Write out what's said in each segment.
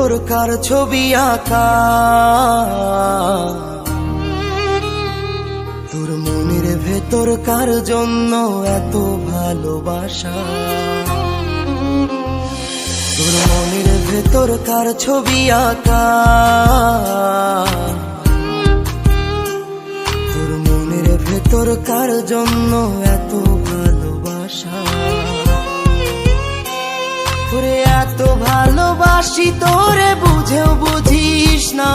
ভেতর কার ছবি আঁকা, তোর মনের ভেতর কার জন্য এত ভালোবাসা, তোর মনের ভেতর কার ছবি আঁকা, তোর মনের ভেতর কার জন্য এত ভালোবাসা। ওরে এত ভালোবাসি তোরে বুঝেও বুঝিস না,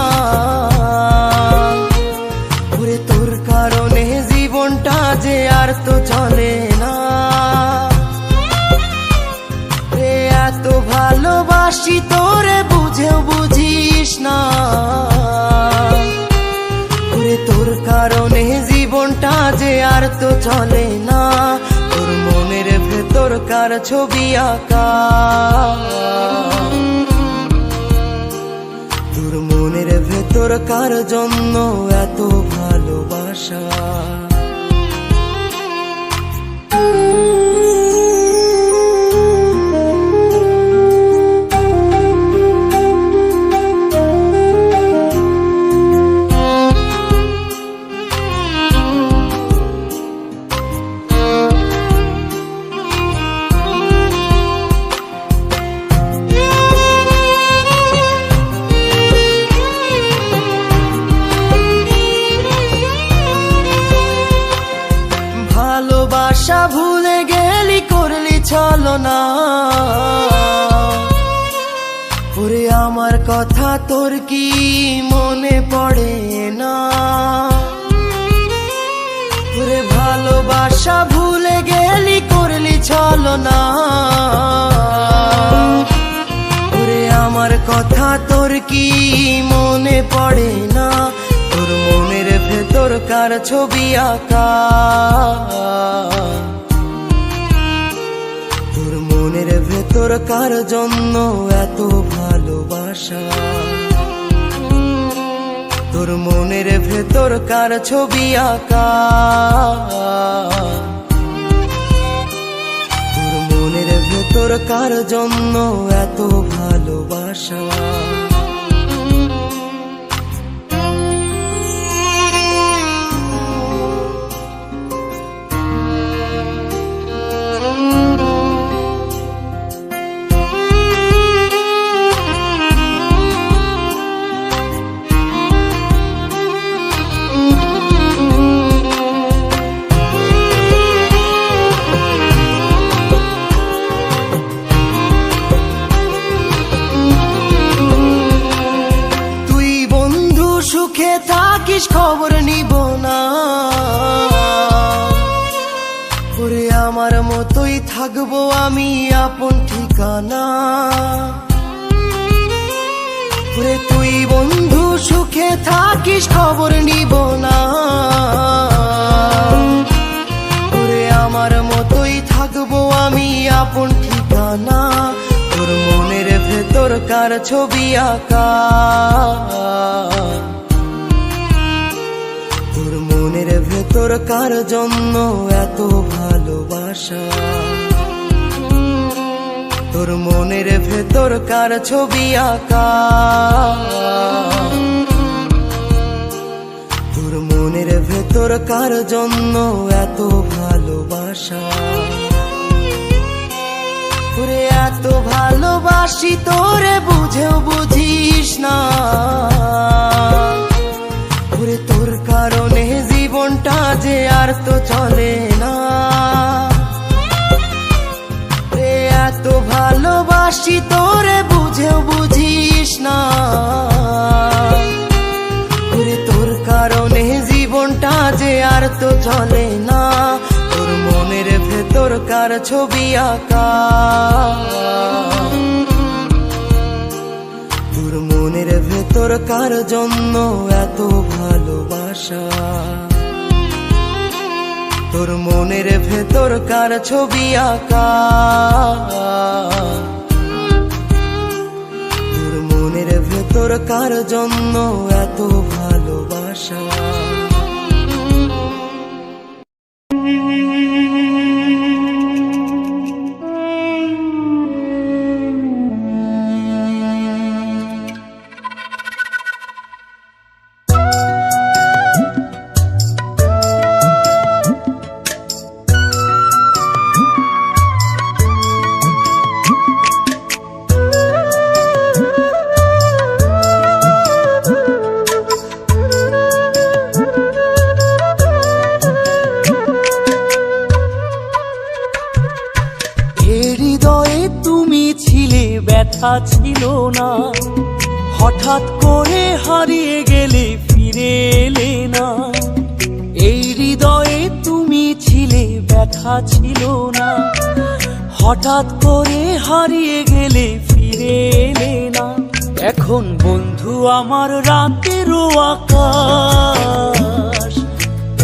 ওরে তোর কারণে জীবনটা যে আর তো চলে না। ওরে এত ভালোবাসি তোরে বুঝেও বুঝিস না, ওরে তোর কারণে জীবনটা যে আর তো চলে না। তোর মনের ভেতর কার ছবি আঁকা, তোর মনের ভেতর কার জন্য এত ভালোবাসা। ভালোবাসা ভুলে গেলি করলি ছলনা, ওরে আমার কথা তোর কি মনে পড়ে না। ওরে ভালোবাসা ভুলে গেলি করলি ছলনা, ওরে আমার কথা তোর কি মনে পড়ে না। তোর মনের ভেতর কার ছবি আঁকা, তোর মনের ভেতর কার জন্য এত ভালোবাসা, তোর মনের ভেতর কার ছবি আঁকা, তোর মনের ভেতর কার জন্য এত ভালোবাসা। সুখে থাকিস খবর নিব না, ওরে আমার মতোই থাকবো আমি আপন ঠিকানা। ওরে তুই বন্ধু সুখে থাকিস খবর নিব না, ওরে আমার মতোই থাকবো আমি আপন ঠিকানা। তোর মনের ভেতর কার ছবি আঁকা, তোর মনের ভেতর কার জন্য এত ভালোবাসা, তোর মনের ভেতর কার ছবি আঁকা, তোর মনের ভেতর কার জন্য এত ভালোবাসা। ওরে এত ভালোবাসি তোরে বুঝেও বুঝিস না, ওরে তোর কারণে জীবনটা যে আর তো চলে না। ওরে এত ভালোবাসি তোরে বুঝেও বুঝিস না, ওরে তোর কারণে জীবনটা যে আর তো চলে না। তোর মনের ভেতর কার ছবি আঁকা, তোর মনের ভেতর কার জন্য এত ভালোবাসা, তোর মনের ভেতর কার ছবি আঁকা, তোর মনের ভেতর কার জন্য এত ভালোবাসা। ব্যথা ছিল না। হঠাৎ করে হারিয়ে গেলে ফিরে এলে না, এই হৃদয়ে তুমি ছিলে ব্যথা ছিল না। হঠাৎ করে হারিয়ে গেলে ফিরে এলে না। এখন বন্ধু আমার রাতেরও আকাশ,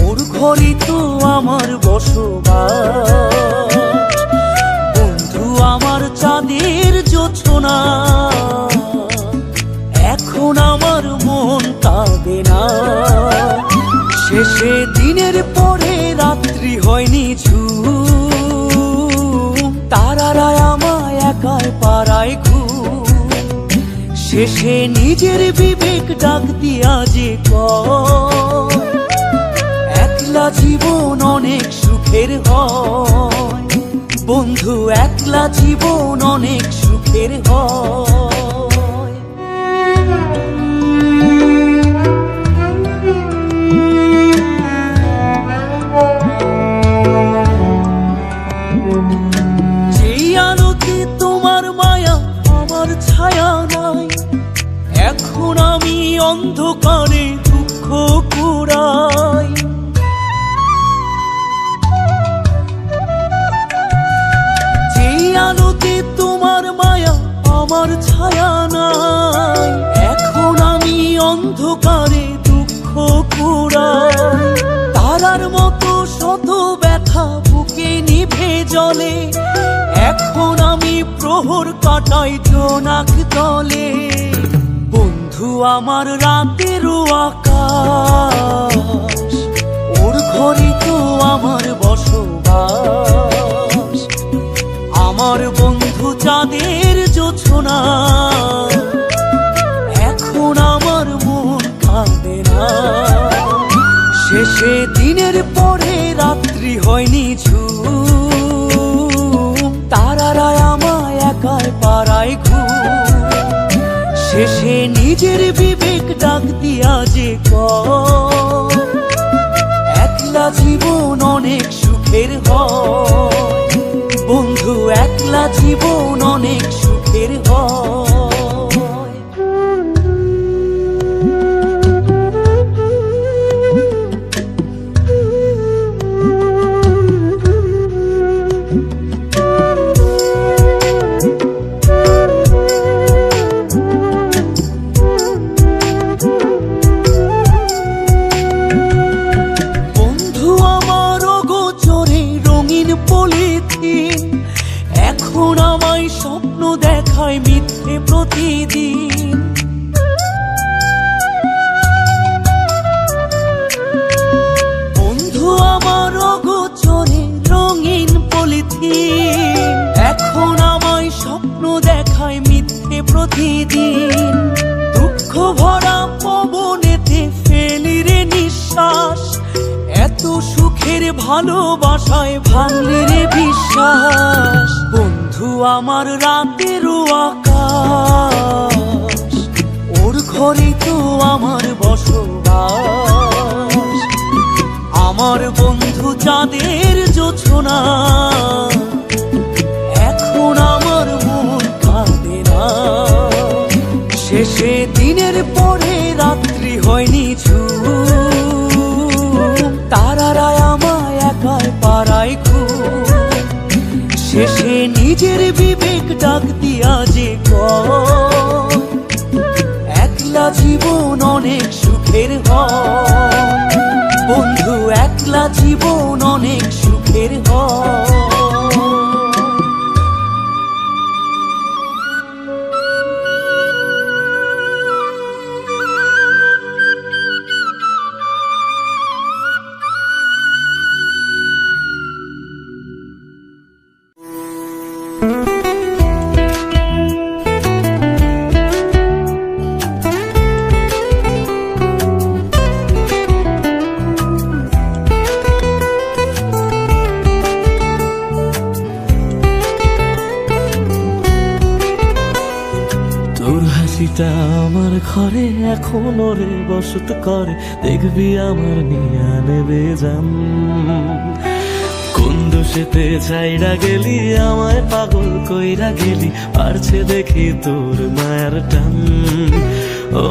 ওর ঘরই তো আমার বসবাস। বন্ধু আমার চাঁদের জোছনা, এখন আমার মন কাঁদে না। শেষে দিনের পরে রাত্রি হয়নি ঝুম, তারারা আমায় একাই পাড়ায় ঘুম। শেষে নিজের বিবেক ডাক দিয়া যে কয়, একলা জীবন অনেক সুখের হয়। বন্ধু একলা জীবন অনেক সুখের হয়। যেই আলোতে তোমার মায়া আমার ছায়া নাই, এখন আমি অন্ধকারে দুঃখ কুড়াই। যেই আলোতে তোমার মায়া আমার ছায়া নাই, এখন আমি অন্ধকারে দুঃখ কুড়াই। তারার মতো শত ব্যথা বুকে নিভে জ্বলে, এখন আমি প্রহর কাটাই জোনাক তলে। বন্ধু আমার রাতেরও আকাশ, ওর ঘরে তো আমার বসবাস। আমার বন্ধু চাঁদের জোছনা, এখন আমার মন কাঁদে না। শেষে দিনের পরে রাত্রি হয়নি ঝুম, তারারা আমায় একাই পাড়ায় ঘুম। শেষে নিজের বিবেক ডাক দিয়া যে কয়, একলা জীবন অনেক সুখের হয়। বন্ধু একলা জীবন অনেক সুখের হয়। এখন আমায় স্বপ্ন দেখায় মিথ্যে প্রতিদিন। বন্ধু আমার অগোচরে রঙিন পলিথিন, এখন আমায় স্বপ্ন দেখায় মিথ্যে প্রতিদিন। দুঃখ ভরা পবনেতে ফেলি রে নিঃশ্বাস, এত সুখের ভালোবাসায় ভাঙলি রে বিশ্বাস। বন্ধু আমার রাতেরও আকাশ, ওর ঘরে তো আমার বসবাস। আমার বন্ধু চাঁদের জোছনা, এখন আমার মন কাঁদে না। শেষে দিনের পরে রাত্রি হয়নি ঝুম, তারারা আমায় একাই পাড়ায় ঘুম। শেষে নিজের বিবেক ডাক দিয়া যে কয়, একলা জীবন অনেক সুখের হয়। বন্ধু একলা জীবন অনেক সুখের হয়। হাসিটা আমার ঘরে এখনো রে বসত করে, দেখবি আমার নিয়া নেবে জান। কোন দোষেতে চাইরা গেলি আমায় পাগল কইরা গেলি, পারছে দেখি তোর মায়ার টান। ও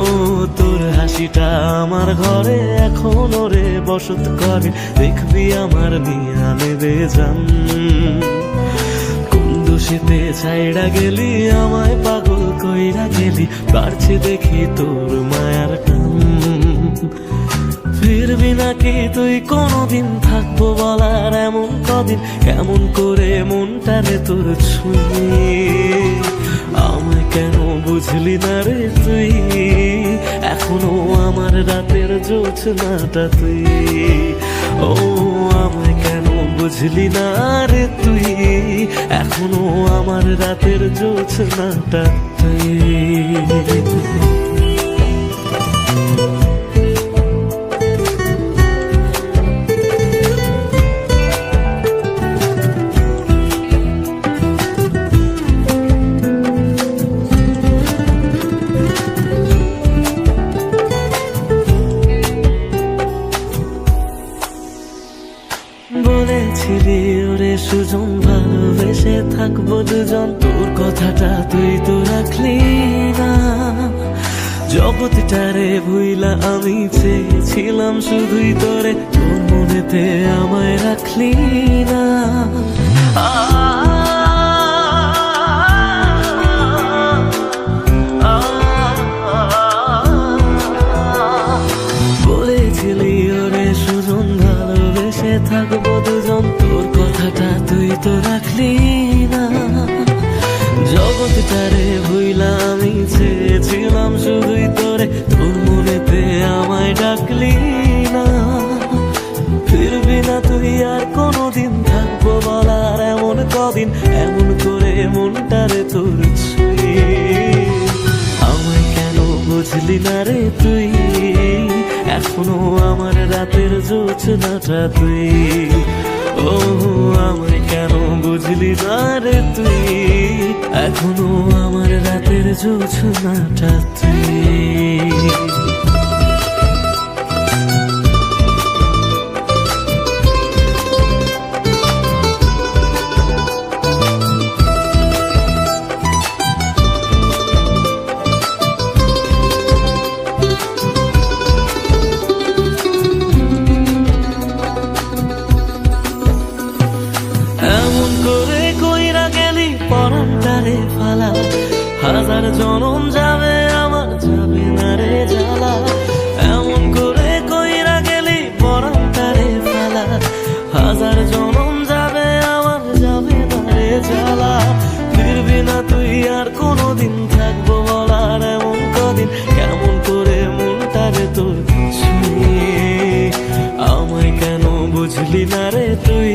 তোর হাসিটা আমার ঘরে এখন ওরে বসত করে, দেখবি আমার নিয়া নেবে জান। কোন দোষেতে ছাইড়া গেলি আমায় পাগল কইরা গেলি, পারছে দেখি তোর মায়ার টান। ফিরবি নাকি তুই কোনদিন, থাকবো বলার এমন কদিন, কেমন করে মনটারে তোর ছুঁয়ে। আমায় কেন বুঝলি না রে তুই, এখনো আমার রাতের জোছনাটা তুই। ও আমায় কেন বুঝলি না রে তুই, এখনো আমার রাতের জোছনাটা তুই। বলেছিলি ওরে সুজন ভালোবেসে থাকবো দুজন, তোর কথাটা তুই তো রাখলি না। জগৎটারে ভুইলা আমি চেয়েছিলাম শুধুই তোরে, তোর মনেতে আমায় রাখলি না। বলেছিলি ওরে সুজন ভালোবেসে থাকবো দুজন, তোর কথাটা তুই তো রাখলি না। জগৎটারে ভুইলা আমি চেয়েছিলাম শুধুই তোরে, তোর মনেতে আমায় ডাকলি না। ফিরবি না তুই আর কোনদিন, থাকবো বলার এমন কদিন, এমন করে মনটারে তোর ছুঁয়ে। আমায় কেন বুঝলি না রে তুই, এখনো আমার রাতের জোছনাটা তুই। ও আমায় কেন বুঝলি না রে তুই, এখনো আমার রাতের জোছনাটা তুই। পরান্তারে ফালা, হাজার জনম যাবে আমার যাবে না রে জ্বালা। এমন করে কইরা গেলি পরান্তারে ফালা, হাজার জনম যাবে আমার যাবে না রে জ্বালা। ফিরবি না তুই আর কোনদিন, থাকবো বলার এমন কদিন, কেমন করে মনটারে তোর ছুঁয়ে। আমায় কেন বুঝলি না রে তুই,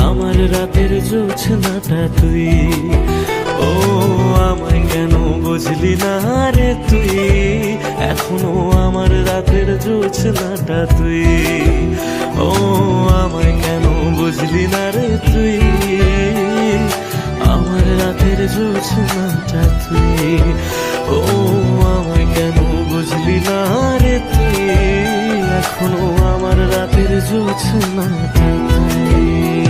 আমার রাতের জোছনাটা তুই। ও আমায় কেন বুঝলি না রে তুই, এখনো আমার রাতের জোছনাটা তুই। ও আমায় কেন বুঝলি না রে তুই, আমার রাতের জোছনাটা তুই। ও আমায় কেন বুঝলি না রে তুই, এখনো আমার রাতের জোছনাটা তুই।